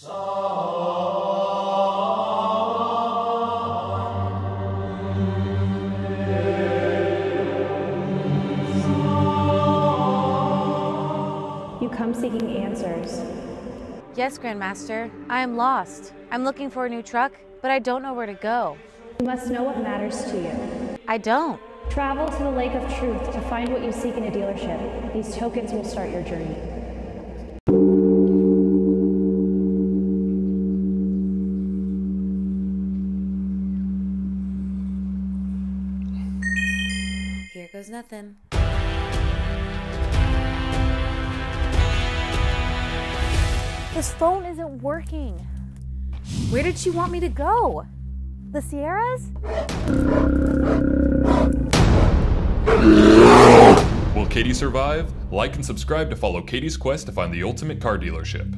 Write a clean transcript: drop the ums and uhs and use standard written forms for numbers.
You come seeking answers. Yes, Grandmaster. I am lost. I'm looking for a new truck, but I don't know where to go. You must know what matters to you. I don't. Travel to the Lake of Truth to find what you seek in a dealership. These tokens will start your journey. Here goes nothing. This phone isn't working. Where did she want me to go? The Sierras? Will Katie survive? Like and subscribe to follow Katie's quest to find the ultimate car dealership.